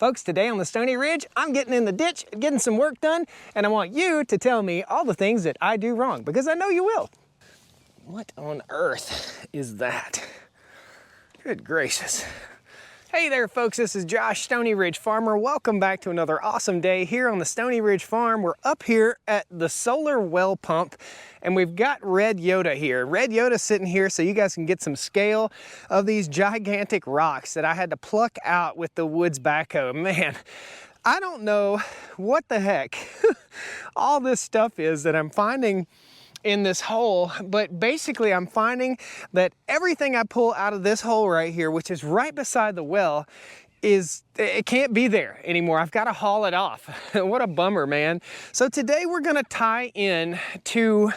Folks, today on the Stoney Ridge, I'm getting in the ditch, getting some work done, and I want you to tell me all the things that I do wrong, because I know you will. What on earth is that? Good gracious. Hey there folks, this is Josh, Stoney Ridge Farmer. Welcome back to another awesome day here on the Stoney Ridge Farm. We're up here at the solar well pump, and we've got Red Yoda here. Red Yoda's sitting here so you guys can get some scale of these gigantic rocks that I had to pluck out with the woods backhoe. Man, I don't know what the heck all this stuff is that I'm finding in this hole, but basically I'm finding that everything I pull out of this hole right here, which is right beside the well, it can't be there anymore. I've got to haul it off. What a bummer, man. So today we're gonna tie in to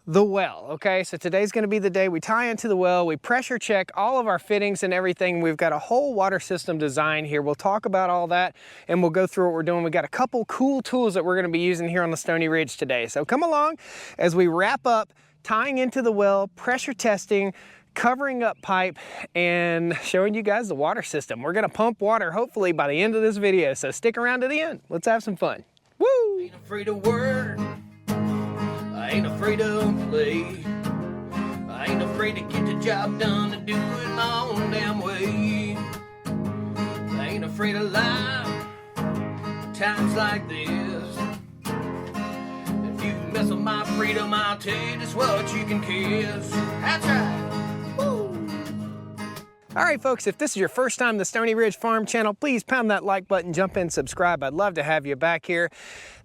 the well, okay? So today's gonna be the day we tie into the well, we pressure check all of our fittings and everything. We've got a whole water system design here. We'll talk about all that and we'll go through what we're doing. We've got a couple cool tools that we're gonna be using here on the Stoney Ridge today. So come along as we wrap up tying into the well, pressure testing, covering up pipe, and showing you guys the water system. We're gonna pump water hopefully by the end of this video, so stick around to the end. Let's have some fun. Woo! Ain't afraid of work, I ain't afraid of play, I ain't afraid to get the job done and do it my own damn way. I ain't afraid of life, times like this. If you mess with my freedom, I'll tell you just what you can kiss. That's right. All right, folks, if this is your first time to the Stoney Ridge Farm channel, please pound that like button, jump in, subscribe. I'd love to have you back here.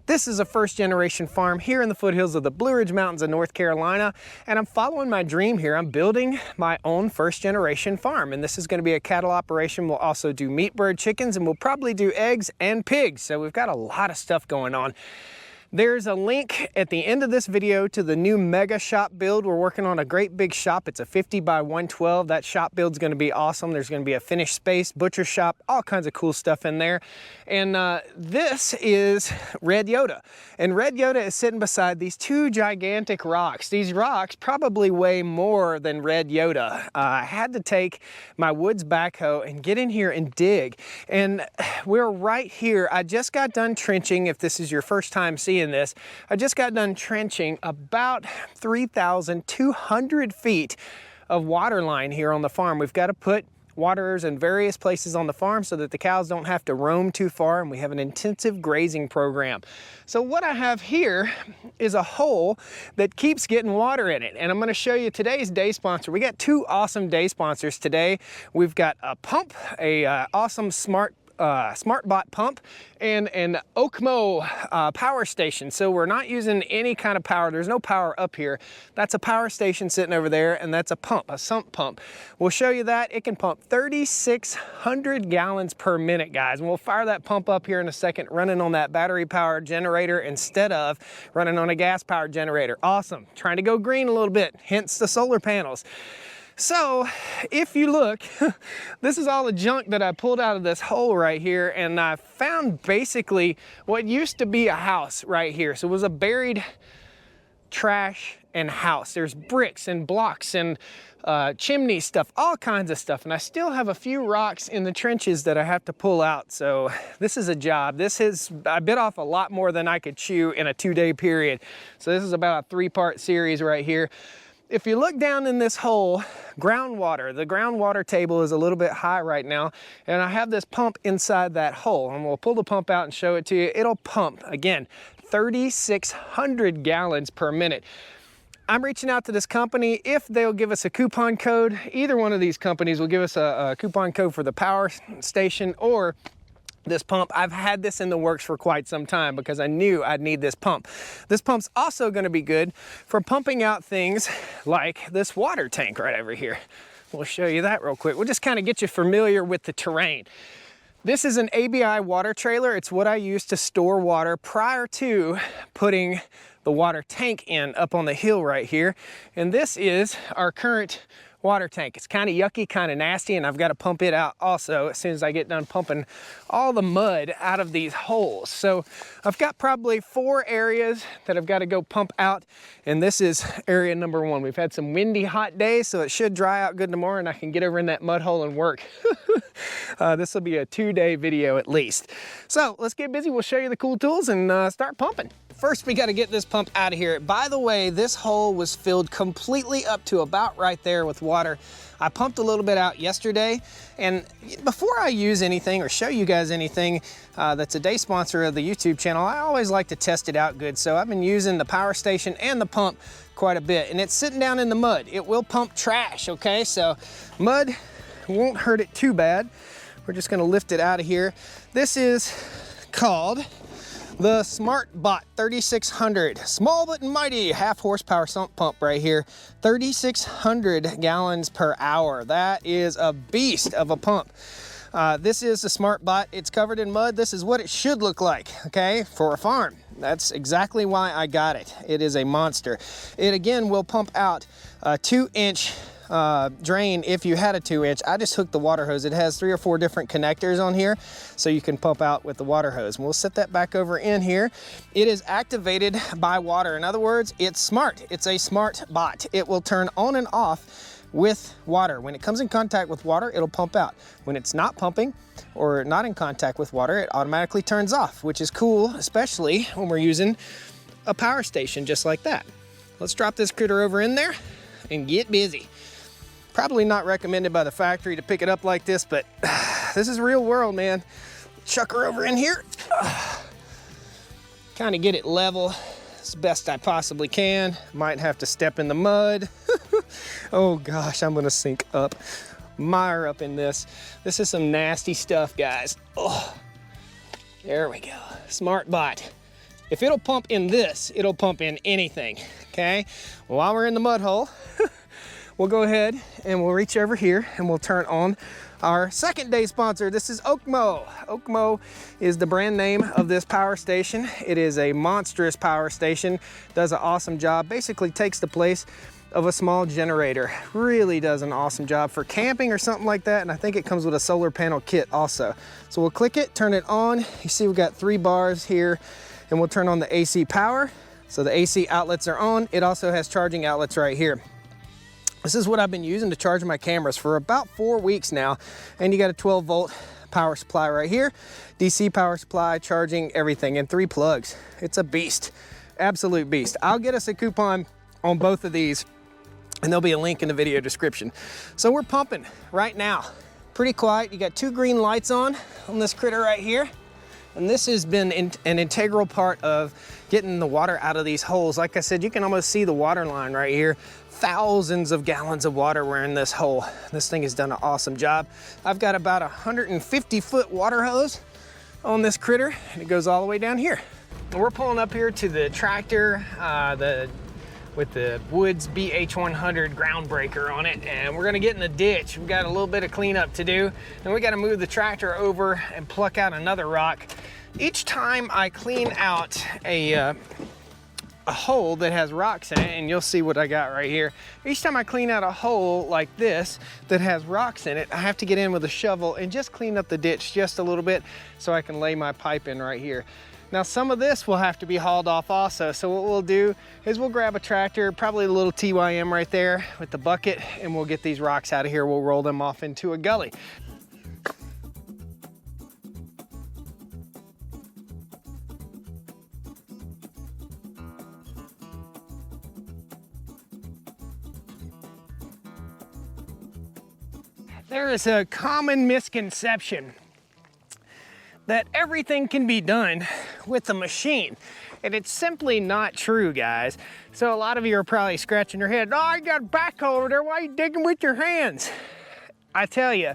This is a first-generation farm here in the foothills of the Blue Ridge Mountains of North Carolina, and I'm following my dream here. I'm building my own first-generation farm, and this is going to be a cattle operation. We'll also do meat bird chickens, and we'll probably do eggs and pigs, so we've got a lot of stuff going on. There's a link at the end of this video to the new mega shop build. We're working on a great big shop. It's a 50 by 112. That shop build's gonna be awesome. There's gonna be a finished space, butcher shop, all kinds of cool stuff in there. And this is Red Yoda. And Red Yoda is sitting beside these two gigantic rocks. These rocks probably weigh more than Red Yoda. I had to take my woods backhoe and get in here and dig. And we're right here. I just got done trenching, if this is your first time seeing this. I just got done trenching about 3,200 feet of water line here on the farm. We've got to put waterers in various places on the farm so that the cows don't have to roam too far, and we have an intensive grazing program. So what I have here is a hole that keeps getting water in it, and I'm going to show you today's day sponsor. We got two awesome day sponsors today. We've got a pump, a awesome SmartBot pump, and an Okmo power station. So we're not using any kind of power. There's no power up here. That's a power station sitting over there, and that's a pump, a sump pump. We'll show you that. It can pump 3,600 gallons per minute, guys. And we'll fire that pump up here in a second, running on that battery powered generator instead of running on a gas powered generator. Awesome. Trying to go green a little bit, hence the solar panels. So if you look, this is all the junk that I pulled out of this hole right here, and I found basically what used to be a house right here. So it was a buried trash and house. There's bricks and blocks and chimney stuff, all kinds of stuff. And I still have a few rocks in the trenches that I have to pull out. So this is a job. I bit off a lot more than I could chew in a 2-day period. So this is about a 3-part series right here. If you look down in this hole, groundwater, the groundwater table is a little bit high right now, and I have this pump inside that hole, and we'll pull the pump out and show it to you. It'll pump, again, 3,600 gallons per minute. I'm reaching out to this company. If they'll give us a coupon code, either one of these companies will give us a coupon code for the power station or this pump. I've had this in the works for quite some time because I knew I'd need this pump. This pump's also going to be good for pumping out things like this water tank right over here. We'll show you that real quick. We'll just kind of get you familiar with the terrain. This is an ABI water trailer. It's what I used to store water prior to putting the water tank in up on the hill right here. And this is our current water tank. It's kind of yucky, kind of nasty, and I've got to pump it out also as soon as I get done pumping all the mud out of these holes. So I've got probably 4 areas that I've got to go pump out, and this is area number 1. We've had some windy, hot days, so it should dry out good tomorrow and I can get over in that mud hole and work. This will be a 2-day video at least. So let's get busy. We'll show you the cool tools and start pumping. First, we got to get this pump out of here. By the way, this hole was filled completely up to about right there with water. I pumped a little bit out yesterday, and before I use anything or show you guys anything that's a day sponsor of the YouTube channel, I always like to test it out good. So I've been using the power station and the pump quite a bit, and it's sitting down in the mud. It will pump trash, okay? So mud won't hurt it too bad. We're just gonna lift it out of here. This is called the SmartBot 3600, small but mighty, 1/2 horsepower sump pump right here, 3,600 gallons per hour. That is a beast of a pump. This is the SmartBot. It's covered in mud. This is what it should look like, okay, for a farm. That's exactly why I got it. It is a monster. It again will pump out a 2-inch drain if you had a 2-inch. I just hooked the water hose. It has 3 or 4 different connectors on here, so you can pump out with the water hose. And we'll set that back over in here. It is activated by water. In other words, it's smart. It's a smart bot. It will turn on and off with water. When it comes in contact with water, it'll pump out. When it's not pumping or not in contact with water, it automatically turns off, which is cool, especially when we're using a power station just like that. Let's drop this critter over in there and get busy. Probably not recommended by the factory to pick it up like this, but this is real world, man. Chuck her over in here. Kind of get it level as best I possibly can. Might have to step in the mud. Oh gosh, I'm gonna sink up, mire up in this. This is some nasty stuff, guys. Oh, there we go. SmartBot. If it'll pump in this, it'll pump in anything, okay? While we're in the mud hole, we'll go ahead and we'll reach over here and we'll turn on our second day sponsor. This is Okmo. Okmo is the brand name of this power station. It is a monstrous power station, does an awesome job, basically takes the place of a small generator. Really does an awesome job for camping or something like that, and I think it comes with a solar panel kit also. So we'll click it, turn it on. You see we've got 3 bars here, and we'll turn on the AC power. So the AC outlets are on. It also has charging outlets right here. This is what I've been using to charge my cameras for about 4 weeks now. And you got a 12-volt power supply right here. DC power supply, charging everything in 3 plugs. It's a beast, absolute beast. I'll get us a coupon on both of these, and there'll be a link in the video description. So we're pumping right now. Pretty quiet. You got 2 green lights on this critter right here. And this has been an integral part of getting the water out of these holes. Like I said, you can almost see the water line right here. Thousands of gallons of water were in this hole. This thing has done an awesome job. I've got about a 150-foot water hose on this critter, and it goes all the way down here. And we're pulling up here to the tractor, with the Woods BH100 ground breaker on it, and we're gonna get in the ditch. We've got a little bit of cleanup to do, and we gotta move the tractor over and pluck out another rock. Each time I clean out a hole that has rocks in it, and you'll see what I got right here. Each time I clean out a hole like this that has rocks in it, I have to get in with a shovel and just clean up the ditch just a little bit so I can lay my pipe in right here. Now some of this will have to be hauled off also, so what we'll do is we'll grab a tractor, probably a little TYM right there with the bucket, and we'll get these rocks out of here. We'll roll them off into a gully. There is a common misconception that everything can be done with a machine. And it's simply not true, guys. So a lot of you are probably scratching your head, oh, you got a backhoe over there, why are you digging with your hands? I tell you,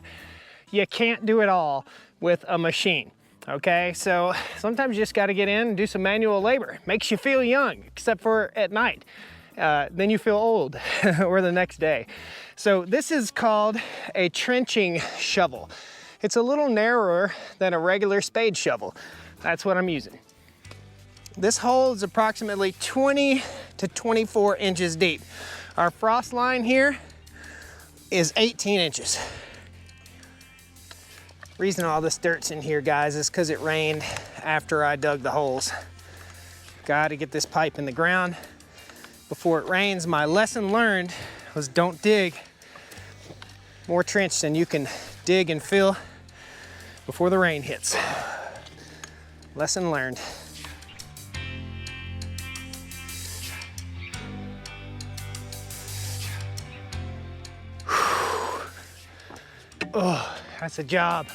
you can't do it all with a machine, okay? So sometimes you just gotta get in and do some manual labor. Makes you feel young, except for at night. Then you feel old, or the next day. So this is called a trenching shovel. It's a little narrower than a regular spade shovel. That's what I'm using. This hole is approximately 20 to 24 inches deep. Our frost line here is 18 inches. Reason all this dirt's in here, guys, is because it rained after I dug the holes. Got to get this pipe in the ground before it rains. My lesson learned was don't dig more trench than you can dig and fill before the rain hits. Lesson learned. Oh, that's a job.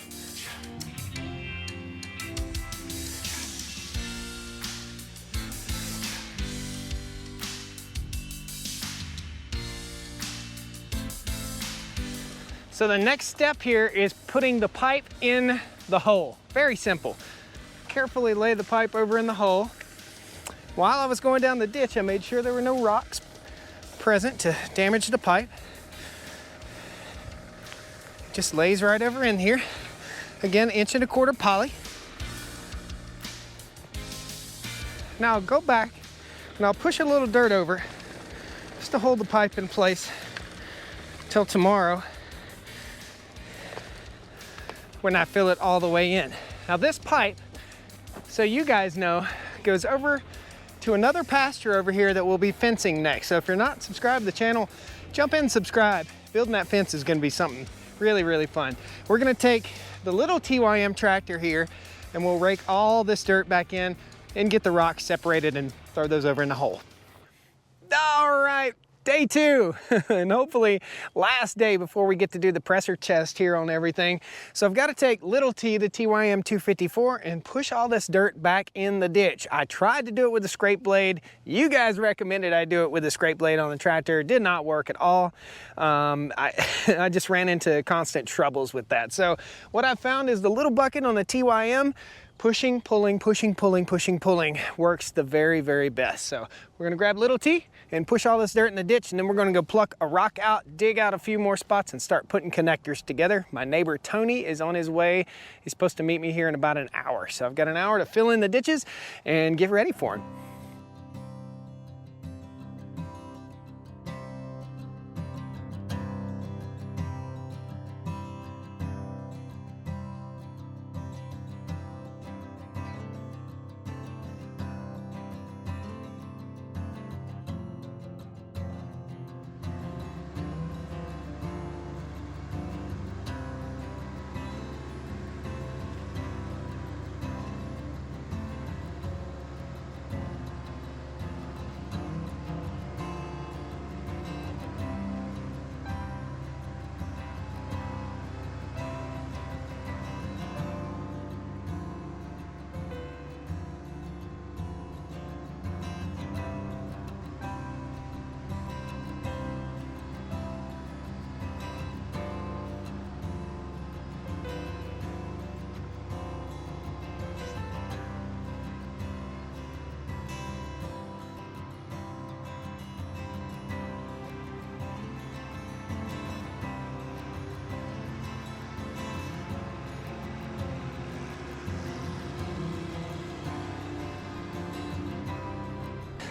So the next step here is putting the pipe in the hole. Very simple. Carefully lay the pipe over in the hole. While I was going down the ditch, I made sure there were no rocks present to damage the pipe. Just lays right over in here. Again, 1¼ inch poly. Now I'll go back and I'll push a little dirt over just to hold the pipe in place till tomorrow when I fill it all the way in. Now this pipe, so you guys know, goes over to another pasture over here that we'll be fencing next. So if you're not subscribed to the channel, jump in and subscribe. Building that fence is gonna be something really, really fun. We're gonna take the little TYM tractor here and we'll rake all this dirt back in and get the rocks separated and throw those over in the hole. All right, day 2, and hopefully last day before we get to do the pressure test here on everything. So I've got to take little T, the TYM 254, and push all this dirt back in the ditch. I tried to do it with a scrape blade. You guys recommended I do it with a scrape blade on the tractor. It did not work at all. I just ran into constant troubles with that. So what I found is the little bucket on the TYM, pushing, pulling, pushing, pulling, pushing, pulling works the very, very best. So we're gonna grab little T and push all this dirt in the ditch, and then we're gonna go pluck a rock out, dig out a few more spots, and start putting connectors together. My neighbor Tony is on his way. He's supposed to meet me here in about an hour. So I've got an hour to fill in the ditches and get ready for him.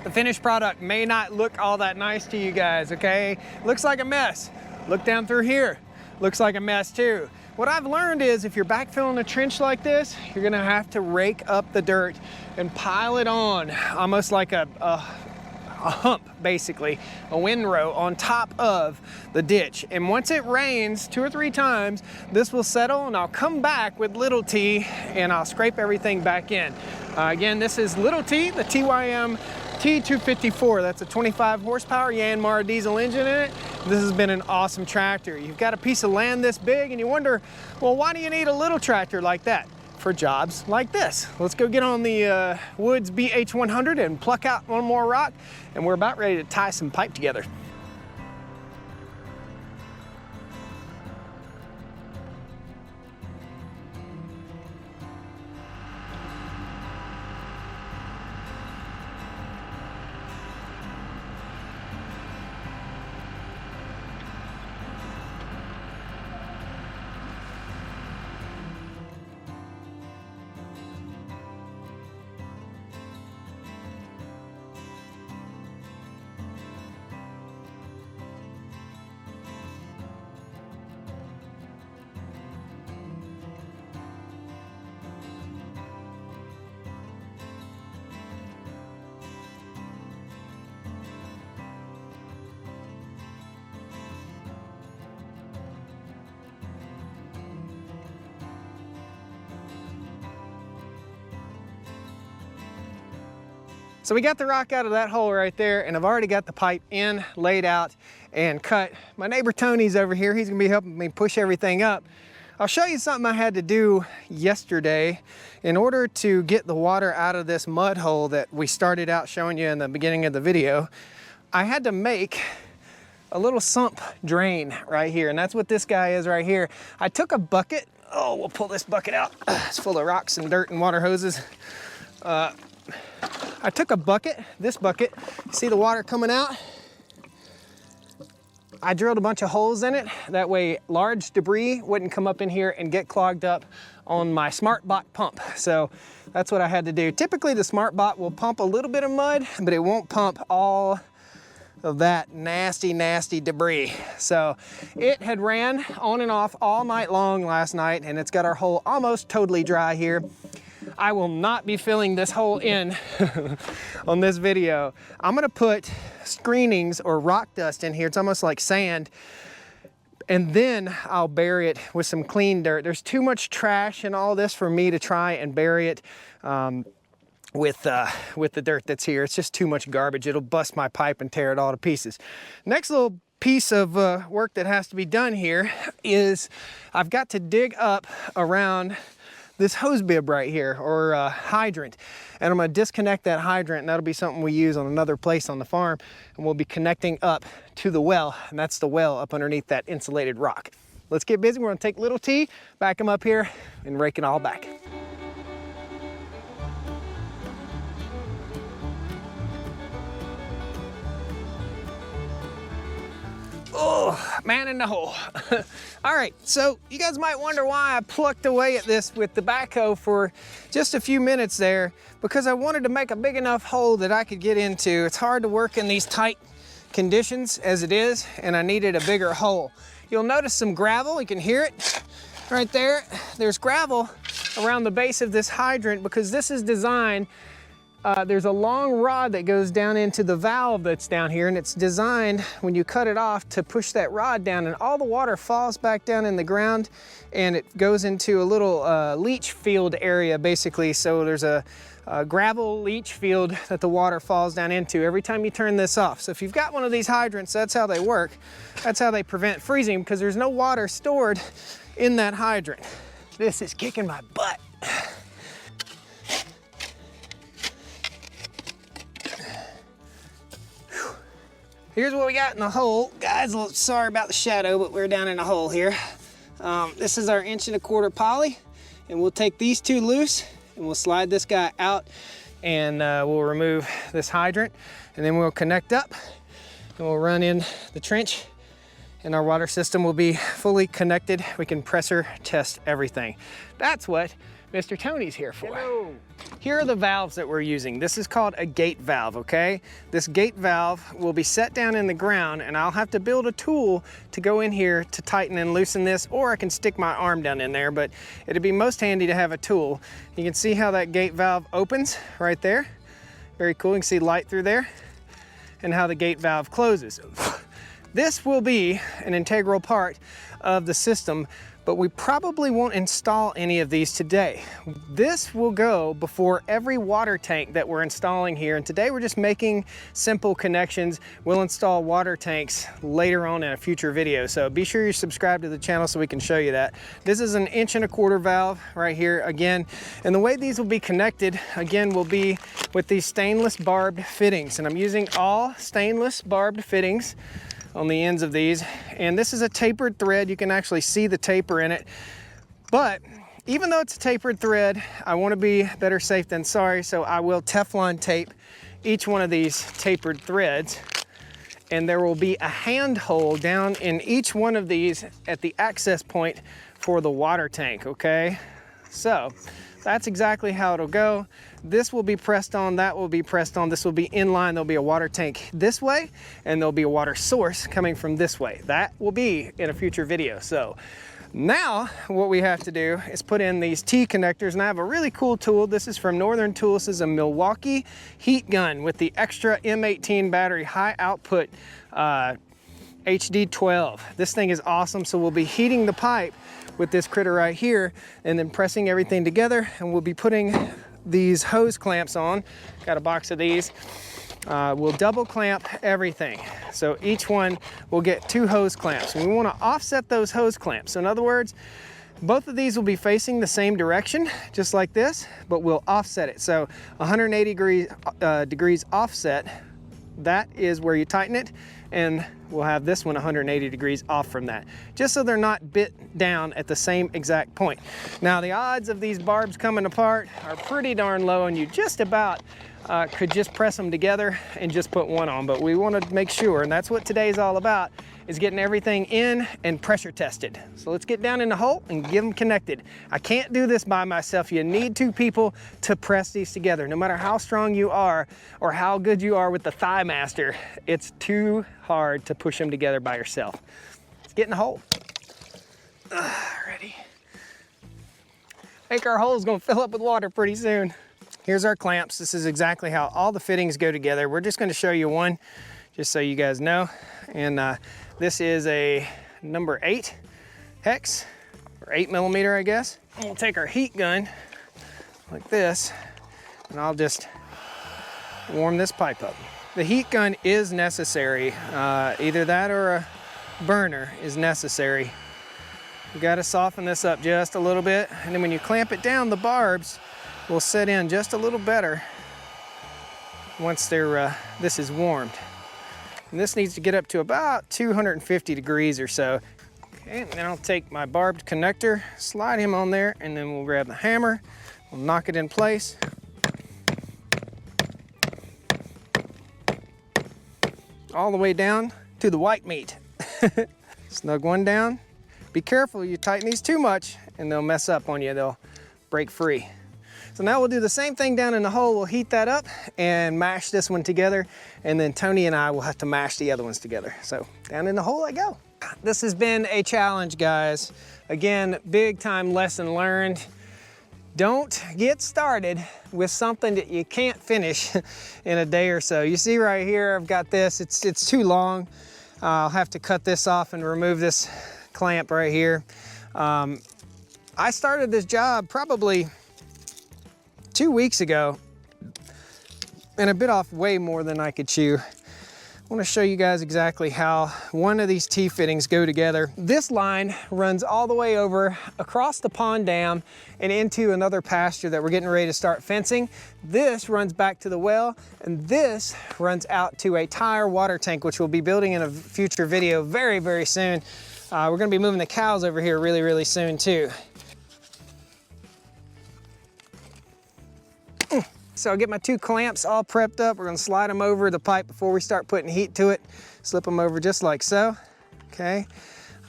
The finished product may not look all that nice to you guys, okay? Looks like a mess. Look down through here. Looks like a mess too. What I've learned is if you're backfilling a trench like this, you're gonna have to rake up the dirt and pile it on, almost like a hump, basically, a windrow on top of the ditch. And once it rains 2 or 3 times, this will settle, and I'll come back with little T and I'll scrape everything back in. Again, this is little T, the TYM T254. That's a 25 horsepower Yanmar diesel engine in it. This has been an awesome tractor. You've got a piece of land this big and you wonder, well, why do you need a little tractor like that? For jobs like this. Let's go get on the Woods BH100 and pluck out one more rock, and we're about ready to tie some pipe together. So we got the rock out of that hole right there, and I've already got the pipe in, laid out, and cut. My neighbor Tony's over here. He's gonna be helping me push everything up. I'll show you something I had to do yesterday in order to get the water out of this mud hole that we started out showing you in the beginning of the video. I had to make a little sump drain right here, and that's what this guy is right here. I took a bucket. Oh, we'll pull this bucket out. It's full of rocks and dirt and water hoses. I took a bucket, this bucket. See the water coming out? I drilled a bunch of holes in it. That way large debris wouldn't come up in here and get clogged up on my SmartBot pump. So that's what I had to do. Typically the SmartBot will pump a little bit of mud, but it won't pump all of that nasty, nasty debris. So it had ran on and off all night long last night, and it's got our hole almost totally dry here. I will not be filling this hole in on this video. I'm gonna put screenings or rock dust in here. It's almost like sand. And then I'll bury it with some clean dirt. There's too much trash in all this for me to try and bury it with the dirt that's here. It's just too much garbage. It'll bust my pipe and tear it all to pieces. Next little piece of work that has to be done here is I've got to dig up around this hose bib right here, or hydrant. And I'm gonna disconnect that hydrant, and that'll be something we use on another place on the farm. And we'll be connecting up to the well, and that's the well up underneath that insulated rock. Let's get busy. We're gonna take little T, back him up here, and rake it all back. Oh, man in the hole. All right, so you guys might wonder why I plucked away at this with the backhoe for just a few minutes there, because I wanted to make a big enough hole that I could get into. It's hard to work in these tight conditions as it is, and I needed a bigger hole. You'll notice some gravel, you can hear it right there. There's gravel around the base of this hydrant because this is designed, there's a long rod that goes down into the valve that's down here, and it's designed when you cut it off to push that rod down, and all the water falls back down in the ground, and it goes into a little leach field area basically. So there's a gravel leach field that the water falls down into every time you turn this off. So if you've got one of these hydrants, that's how they work. That's how they prevent freezing, because there's no water stored in that hydrant. This is kicking my butt. Here's what we got in the hole. Guys, a little sorry about the shadow, but we're down in a hole here. This is our 1¼ poly, and we'll take these two loose, and we'll slide this guy out, and we'll remove this hydrant, and then we'll connect up, and we'll run in the trench, and our water system will be fully connected. We can pressure test everything. That's what Mr. Tony's here for. Hello. Here are the valves that we're using. This is called a gate valve, okay? This gate valve will be set down in the ground, and I'll have to build a tool to go in here to tighten and loosen this, or I can stick my arm down in there, but it'd be most handy to have a tool. You can see how that gate valve opens right there. Very cool, you can see light through there, and how the gate valve closes. This will be an integral part of the system, but we probably won't install any of these today. This will go before every water tank that we're installing here, and today we're just making simple connections. We'll install water tanks later on in a future video, so be sure you subscribe to the channel so we can show you that. This is an 1¼ valve right here again, and the way these will be connected again will be with these stainless barbed fittings, and I'm using all stainless barbed fittings on the ends of these, and this is a tapered thread. You can actually see the taper in it, but even though it's a tapered thread, I want to be better safe than sorry, so I will Teflon tape each one of these tapered threads, and there will be a hand hole down in each one of these at the access point for the water tank, okay? So that's exactly how it'll go. This will be pressed on, that will be pressed on, this will be in line. There'll be a water tank this way, and there'll be a water source coming from this way. That will be in a future video. So now what we have to do is put in these T connectors, and I have a really cool tool. This is from Northern Tools. This is a Milwaukee heat gun with the extra M18 battery, high output HD12. This thing is awesome. So we'll be heating the pipe with this critter right here, and then pressing everything together, and we'll be putting these hose clamps on. Got a box of these. We'll double clamp everything. So each one will get 2 hose clamps. We want to offset those hose clamps. So in other words, both of these will be facing the same direction, just like this, but we'll offset it. So 180 degrees offset, that is where you tighten it, and we'll have this one 180 degrees off from that, just so they're not bit down at the same exact point. Now the odds of these barbs coming apart are pretty darn low, and you just about could just press them together and just put one on, but we want to make sure, and that's what today's all about, is getting everything in and pressure tested. So let's get down in the hole and get them connected. I can't do this by myself. You need 2 people to press these together. No matter how strong you are or how good you are with the Thigh Master, it's too hard to push them together by yourself. Let's get in the hole. Ready. I think our hole's gonna fill up with water pretty soon. Here's our clamps. This is exactly how all the fittings go together. We're just gonna show you one, just so you guys know. And this is a number 8 hex, or 8mm, I guess. And we'll take our heat gun like this, and I'll just warm this pipe up. The heat gun is necessary. Either that or a burner is necessary. You gotta soften this up just a little bit, and then when you clamp it down, the barbs will set in just a little better once this is warmed. And this needs to get up to about 250 degrees or so. Okay, and then I'll take my barbed connector, slide him on there, and then we'll grab the hammer, we'll knock it in place. All the way down to the white meat. Snug one down. Be careful, you tighten these too much and they'll mess up on you, they'll break free. So now we'll do the same thing down in the hole. We'll heat that up and mash this one together, and then Tony and I will have to mash the other ones together. So down in the hole I go. This has been a challenge, guys. Again, big time lesson learned. Don't get started with something that you can't finish in a day or so. You see right here, I've got this, it's too long. I'll have to cut this off and remove this clamp right here. I started this job probably 2 weeks ago, and I bit off way more than I could chew. I want to show you guys exactly how one of these T-fittings go together. This line runs all the way over across the pond dam and into another pasture that we're getting ready to start fencing. This runs back to the well, and this runs out to a tire water tank, which we'll be building in a future video very, very soon. We're going to be moving the cows over here really, really soon too. So I'll get my 2 clamps all prepped up. We're gonna slide them over the pipe before we start putting heat to it. Slip them over just like so, okay?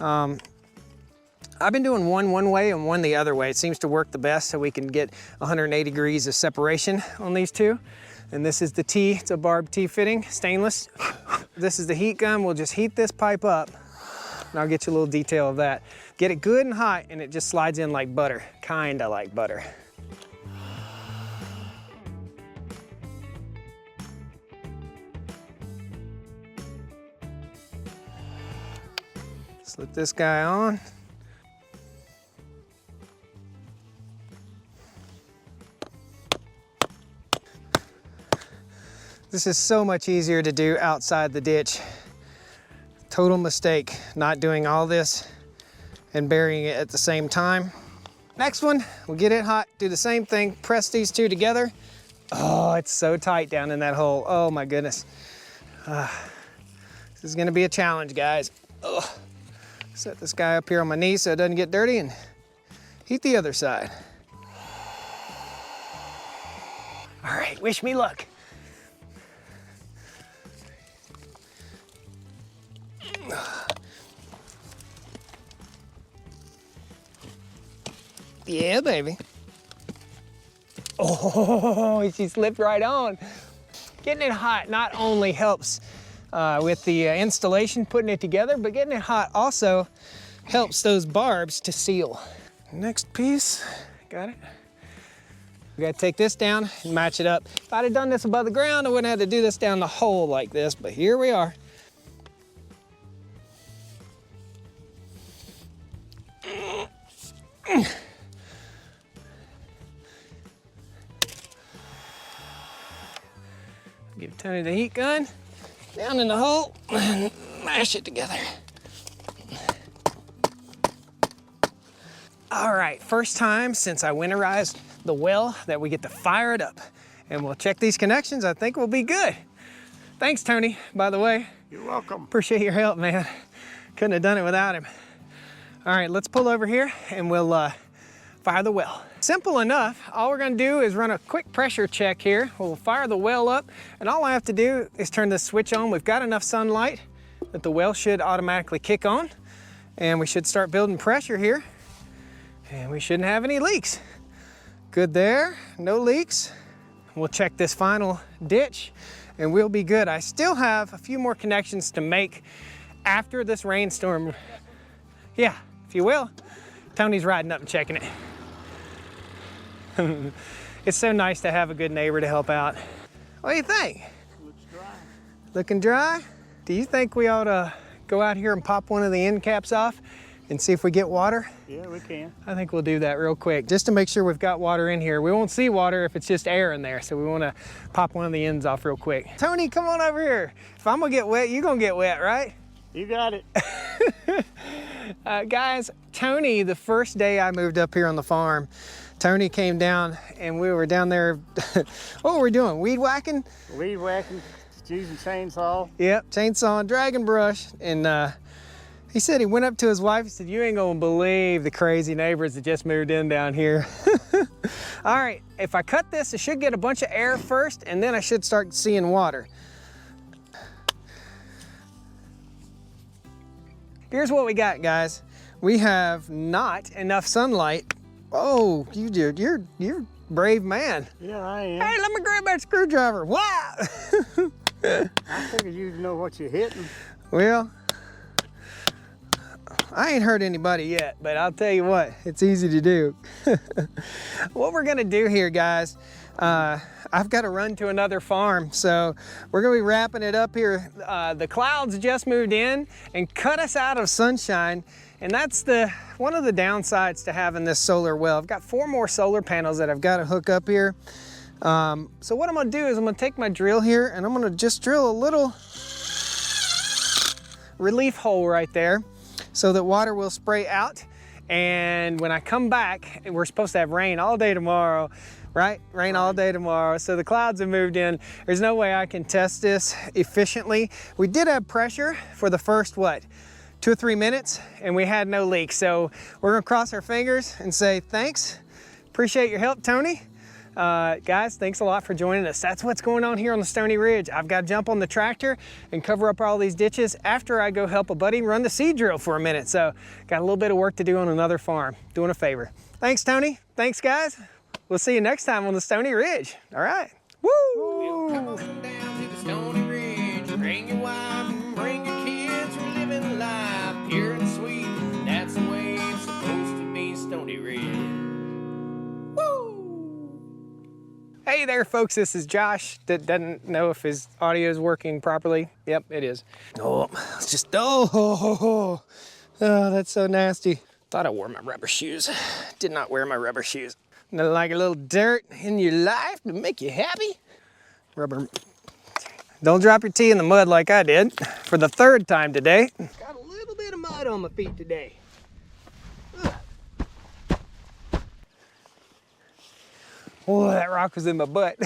I've been doing one way and one the other way. It seems to work the best, so we can get 180 degrees of separation on these 2. And this is the T, it's a barbed T-fitting, stainless. This is the heat gun. We'll just heat this pipe up, and I'll get you a little detail of that. Get it good and hot, and it just slides in like butter, kinda like butter. Slip this guy on. This is so much easier to do outside the ditch. Total mistake not doing all this and burying it at the same time. Next one, we'll get it hot, do the same thing, press these 2 together. Oh, it's so tight down in that hole. Oh my goodness. This is gonna be a challenge, guys. Ugh. Set this guy up here on my knee so it doesn't get dirty, and heat the other side. All right, wish me luck. Yeah, baby. Oh, she slipped right on. Getting it hot not only helps with the installation, putting it together, but getting it hot also helps those barbs to seal. Next piece, got it? We gotta take this down and match it up. If I'd have done this above the ground, I wouldn't have had to do this down the hole like this, but here we are. Give Tony the heat gun. Down in the hole and mash it together. All right, first time since I winterized the well that we get to fire it up. And we'll check these connections. I think we'll be good. Thanks, Tony, by the way. You're welcome. Appreciate your help, man. Couldn't have done it without him. All right, let's pull over here and we'll fire the well. Simple enough. All we're gonna do is run a quick pressure check here. We'll fire the well up, and all I have to do is turn this switch on. We've got enough sunlight that the well should automatically kick on, and we should start building pressure here, and we shouldn't have any leaks. Good there, no leaks. We'll check this final ditch, and we'll be good. I still have a few more connections to make after this rainstorm. Yeah, if you will. Tony's riding up and checking it. It's so nice to have a good neighbor to help out. What do you think? Looks dry. Looking dry? Do you think we ought to go out here and pop one of the end caps off and see if we get water? Yeah, we can. I think we'll do that real quick, just to make sure we've got water in here. We won't see water if it's just air in there, so we want to pop one of the ends off real quick. Tony, come on over here. If I'm gonna get wet, you're gonna get wet, right? You got it. Guys, Tony, the first day I moved up here on the farm, Tony came down and we were down there. What were we doing? Weed whacking? Weed whacking, using chainsaw. Yep, chainsaw and dragon brush. And he said he went up to his wife and said, "You ain't gonna believe the crazy neighbors that just moved in down here." All right, if I cut this, I should get a bunch of air first, and then I should start seeing water. Here's what we got, guys. We have not enough sunlight. Oh, you're a brave man. Yeah, I am. Hey, let me grab that screwdriver. Wow. I figured you'd know what you're hitting. Well, I ain't hurt anybody yet, but I'll tell you what, it's easy to do. What we're gonna do here, guys, I've got to run to another farm, so we're gonna be wrapping it up here. The clouds just moved in and cut us out of sunshine, and that's one of the downsides to having this solar well. I've got 4 more solar panels that I've got to hook up here. So what I'm gonna do is I'm gonna take my drill here and I'm gonna just drill a little relief hole right there so that water will spray out. And when I come back, we're supposed to have rain all day tomorrow, right? Rain all day tomorrow. So the clouds have moved in. There's no way I can test this efficiently. We did have pressure for the first, 2 or 3 minutes, and we had no leaks. So we're gonna cross our fingers and say thanks. Appreciate your help, Tony. Guys, thanks a lot for joining us. That's what's going on here on the Stoney Ridge. I've got to jump on the tractor and cover up all these ditches after I go help a buddy run the seed drill for a minute. So got a little bit of work to do on another farm, doing a favor. Thanks, Tony. Thanks, guys. We'll see you next time on the Stoney Ridge. All right. Woo! Come on down to the Stoney Ridge. Bring your wife and bring your kids. We're living life pure and sweet. That's the way it's supposed to be, Stoney Ridge. Hey there, folks. This is Josh that doesn't know if his audio is working properly. Yep, it is. Oh, it's just, oh, that's so nasty. Thought I wore my rubber shoes. Did not wear my rubber shoes. Nothing like a little dirt in your life to make you happy. Rubber. Don't drop your tea in the mud like I did for the 3rd time today. Got a little bit of mud on my feet today. Oh, that rock was in my butt.